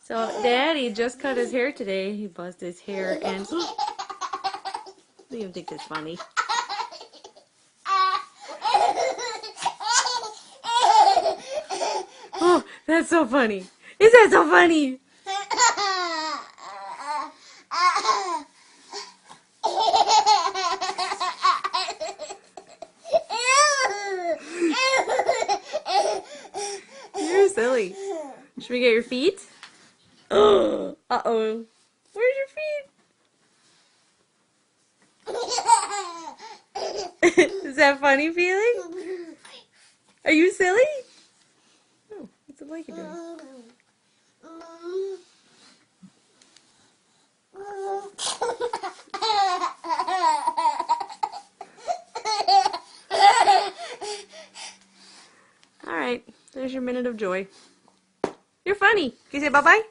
So Daddy just cut his hair today. He buzzed his hair and you think that's funny. Oh, that's so funny. Is that so funny? You're silly. Should we get your feet? Uh-oh. Where's your feet? Is that funny feeling? Are you silly? Oh, what's the blanket doing? All right, there's your minute of joy. You're funny. Can you say bye-bye?